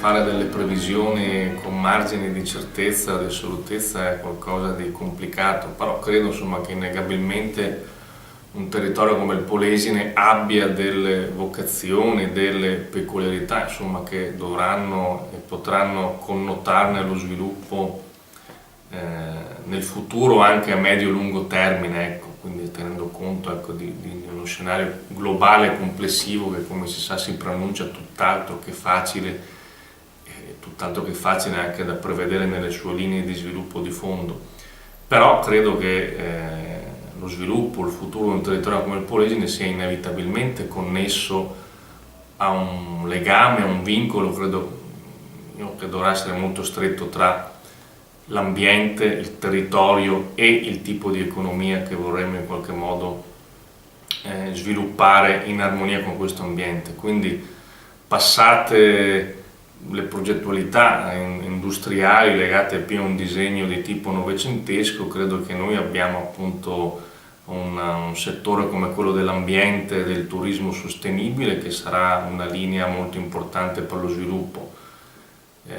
fare delle previsioni con margini di certezza, di assolutezza è qualcosa di complicato, però credo insomma che innegabilmente un territorio come il Polesine abbia delle vocazioni, delle peculiarità insomma, che dovranno e potranno connotarne lo sviluppo nel futuro anche a medio-lungo termine, ecco, quindi tenendo conto ecco, di uno scenario globale complessivo che come si sa si preannuncia tutt'altro che facile, tutt'altro che facile anche da prevedere nelle sue linee di sviluppo di fondo. Però credo che lo sviluppo, il futuro di un territorio come il Polesine sia inevitabilmente connesso a un legame, a un vincolo, credo io, che dovrà essere molto stretto tra l'ambiente, il territorio e il tipo di economia che vorremmo in qualche modo sviluppare in armonia con questo ambiente. Quindi passate le progettualità industriali legate più a un disegno di tipo novecentesco, credo che noi abbiamo appunto un settore come quello dell'ambiente e del turismo sostenibile che sarà una linea molto importante per lo sviluppo.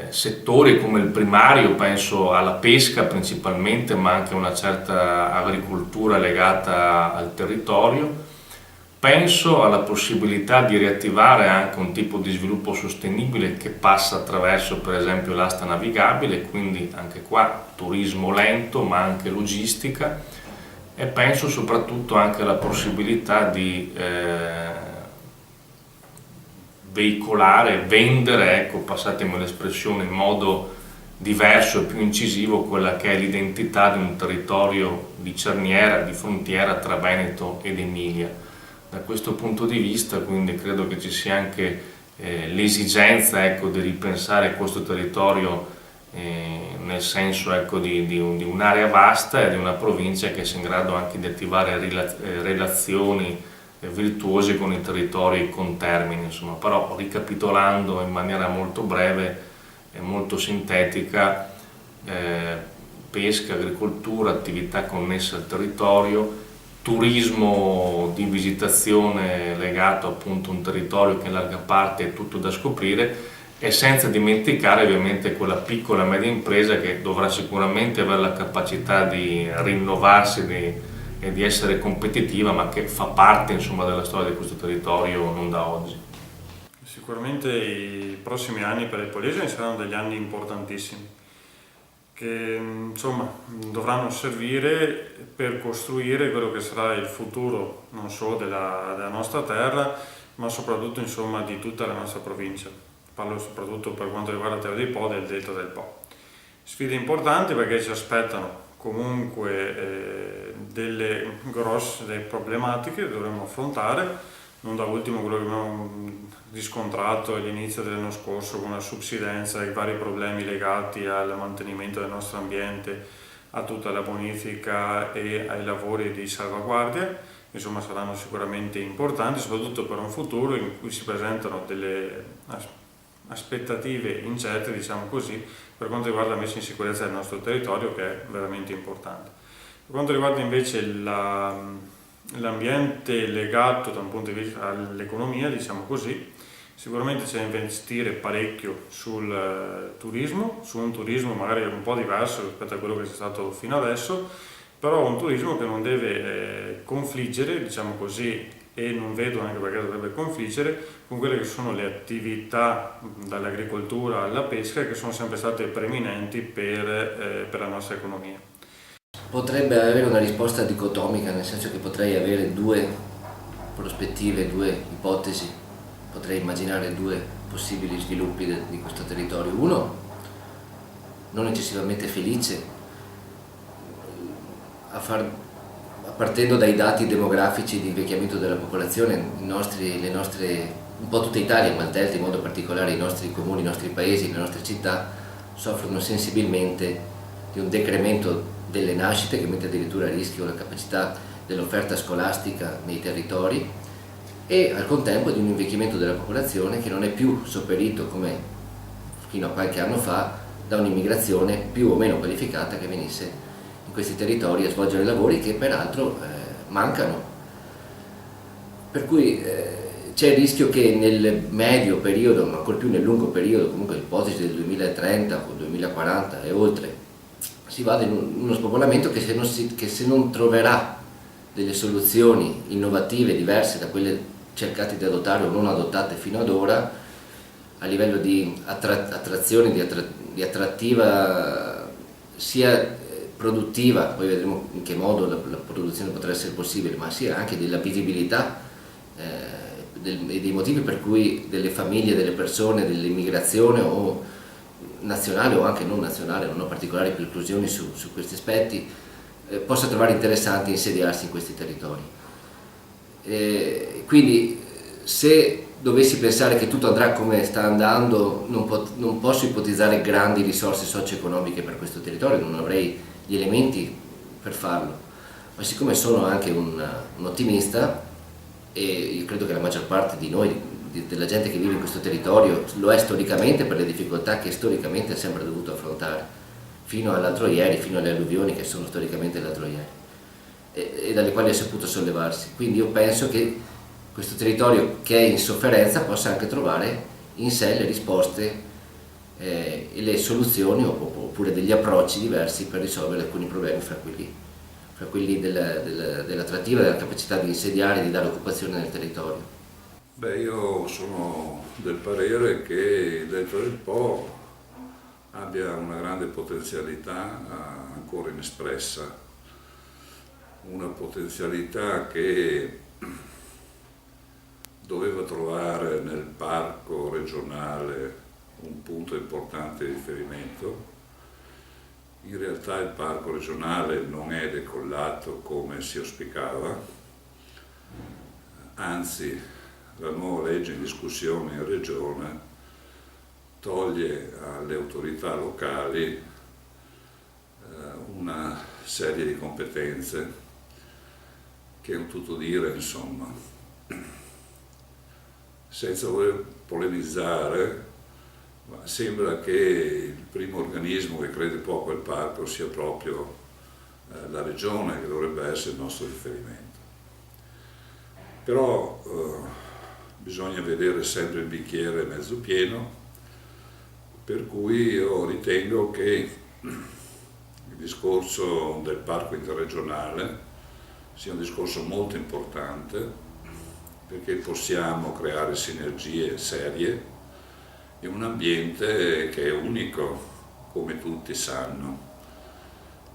Settori come il primario, penso alla pesca principalmente, ma anche a una certa agricoltura legata al territorio. Penso alla possibilità di riattivare anche un tipo di sviluppo sostenibile che passa attraverso per esempio l'asta navigabile, quindi anche qua turismo lento ma anche logistica, e penso soprattutto anche alla possibilità di veicolare, vendere, ecco, passatemi l'espressione, in modo diverso e più incisivo quella che è l'identità di un territorio di cerniera, di frontiera tra Veneto ed Emilia. Da questo punto di vista quindi credo che ci sia anche l'esigenza ecco, di ripensare questo territorio nel senso ecco, di un'area vasta e di una provincia che sia in grado anche di attivare relazioni virtuose con i territori contermini, insomma. Però ricapitolando in maniera molto breve e molto sintetica, pesca, agricoltura, attività connesse al territorio, turismo di visitazione legato appunto a un territorio che in larga parte è tutto da scoprire, e senza dimenticare ovviamente quella piccola e media impresa che dovrà sicuramente avere la capacità di rinnovarsi e di essere competitiva, ma che fa parte insomma della storia di questo territorio non da oggi. Sicuramente i prossimi anni per il Polesine saranno degli anni importantissimi che insomma dovranno servire per costruire quello che sarà il futuro non solo della nostra terra, ma soprattutto insomma di tutta la nostra provincia. Parlo soprattutto per quanto riguarda la Terra dei Po e il Delta del Po. Sfide importanti perché ci aspettano comunque delle grosse problematiche che dovremo affrontare, non da ultimo quello che abbiamo riscontrato all'inizio dell'anno scorso con la subsidenza e i vari problemi legati al mantenimento del nostro ambiente, a tutta la bonifica e ai lavori di salvaguardia. Insomma saranno sicuramente importanti, soprattutto per un futuro in cui si presentano delle aspettative incerte, diciamo così, per quanto riguarda la messa in sicurezza del nostro territorio, che è veramente importante. Per quanto riguarda invece l'ambiente legato da un punto di vista all'economia, diciamo così, sicuramente c'è da investire parecchio sul turismo, su un turismo magari un po' diverso rispetto a quello che c'è stato fino adesso, però un turismo che non deve confliggere, diciamo così, e non vedo anche perché dovrebbe confliggere con quelle che sono le attività dall'agricoltura alla pesca che sono sempre state preminenti per la nostra economia. Potrebbe avere una risposta dicotomica, nel senso che potrei avere due prospettive, due ipotesi, potrei immaginare due possibili sviluppi di questo territorio. Uno, non eccessivamente felice, partendo dai dati demografici di invecchiamento della popolazione, un po' tutta Italia, ma il Delta in modo particolare, i nostri comuni, i nostri paesi, le nostre città soffrono sensibilmente di un decremento delle nascite che mette addirittura a rischio la capacità dell'offerta scolastica nei territori, e al contempo di un invecchiamento della popolazione che non è più sopperito come fino a qualche anno fa da un'immigrazione più o meno qualificata che venisse in questi territori a svolgere lavori che peraltro mancano. Per cui c'è il rischio che nel medio periodo, ma ancora più nel lungo periodo, comunque l'ipotesi del 2030 o 2040 e oltre, si vada in uno spopolamento che se non troverà delle soluzioni innovative diverse da quelle cercate di adottare o non adottate fino ad ora, a livello di attrazione, di attrattiva sia produttiva, poi vedremo in che modo la produzione potrà essere possibile, ma sia anche della visibilità e dei motivi per cui delle famiglie, delle persone, dell'immigrazione o nazionale o anche non nazionale, non ho particolari preclusioni su questi aspetti, possa trovare interessanti insediarsi in questi territori. Quindi se dovessi pensare che tutto andrà come sta andando, non posso ipotizzare grandi risorse socio-economiche per questo territorio, non avrei gli elementi per farlo, ma siccome sono anche un ottimista, e io credo che la maggior parte di noi, della gente che vive in questo territorio, lo è storicamente per le difficoltà che storicamente ha sempre dovuto affrontare, fino all'altro ieri, fino alle alluvioni che sono storicamente l'altro ieri, e dalle quali ha saputo sollevarsi. Quindi io penso che questo territorio che è in sofferenza possa anche trovare in sé le risposte e le soluzioni oppure degli approcci diversi per risolvere alcuni problemi fra quelli dell'attrattiva, della capacità di insediare e di dare occupazione nel territorio. Beh, io sono del parere che il Delta del Po abbia una grande potenzialità ancora inespressa, una potenzialità che doveva trovare nel parco regionale un punto importante di riferimento. In realtà il parco regionale non è decollato come si auspicava, anzi la nuova legge in discussione in regione toglie alle autorità locali una serie di competenze che è un tutto dire, insomma. Senza voler polemizzare, ma sembra che il primo organismo che crede poco al parco sia proprio la regione, che dovrebbe essere il nostro riferimento. Però bisogna vedere sempre il bicchiere mezzo pieno, per cui io ritengo che il discorso del parco interregionale sia un discorso molto importante, perché possiamo creare sinergie serie in un ambiente che è unico, come tutti sanno.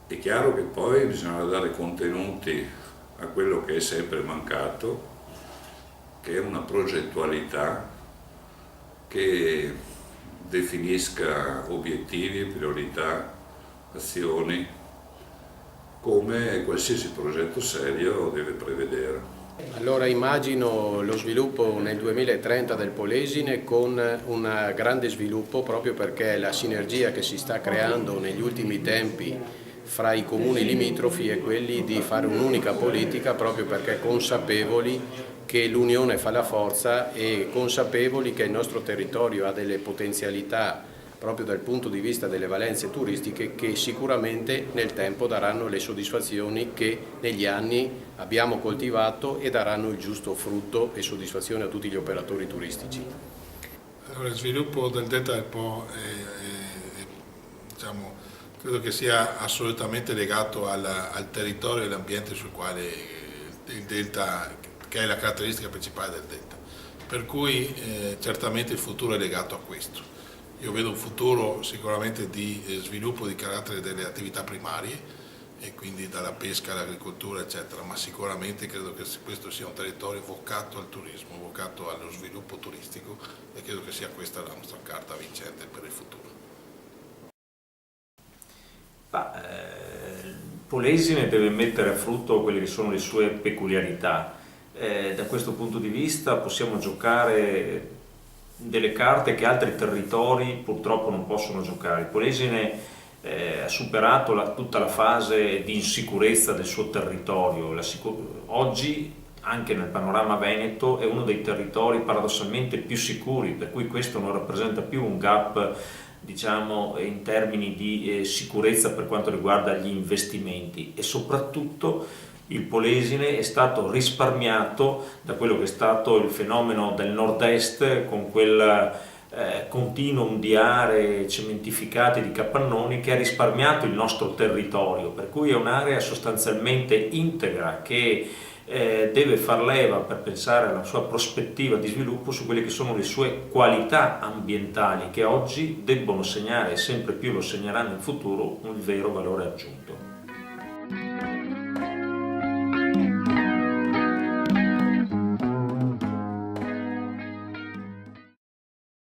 È chiaro che poi bisogna dare contenuti a quello che è sempre mancato, che è una progettualità che definisca obiettivi, priorità, azioni, come qualsiasi progetto serio deve prevedere. Allora immagino lo sviluppo nel 2030 del Polesine con un grande sviluppo, proprio perché la sinergia che si sta creando negli ultimi tempi fra i comuni limitrofi è quelli di fare un'unica politica, proprio perché consapevoli che l'unione fa la forza e consapevoli che il nostro territorio ha delle potenzialità proprio dal punto di vista delle valenze turistiche che sicuramente nel tempo daranno le soddisfazioni che negli anni abbiamo coltivato e daranno il giusto frutto e soddisfazione a tutti gli operatori turistici. Allora, il sviluppo del Delta del Po diciamo, credo che sia assolutamente legato al territorio e all'ambiente sul quale il Delta, che è la caratteristica principale del Delta, per cui certamente il futuro è legato a questo. Io vedo un futuro sicuramente di sviluppo di carattere delle attività primarie, e quindi dalla pesca all'agricoltura eccetera, ma sicuramente credo che questo sia un territorio vocato al turismo, vocato allo sviluppo turistico, e credo che sia questa la nostra carta vincente per il futuro. Polesine deve mettere a frutto quelle che sono le sue peculiarità. Da questo punto di vista possiamo giocare delle carte che altri territori purtroppo non possono giocare. Il Polesine ha superato tutta la fase di insicurezza del suo territorio. Oggi, anche nel panorama veneto, è uno dei territori paradossalmente più sicuri, per cui questo non rappresenta più un gap, diciamo, in termini di sicurezza per quanto riguarda gli investimenti, e soprattutto il Polesine è stato risparmiato da quello che è stato il fenomeno del nord-est, con quel continuum di aree cementificate di capannoni che ha risparmiato il nostro territorio, per cui è un'area sostanzialmente integra che deve far leva, per pensare alla sua prospettiva di sviluppo, su quelle che sono le sue qualità ambientali, che oggi debbono segnare, e sempre più lo segneranno in futuro, un vero valore aggiunto.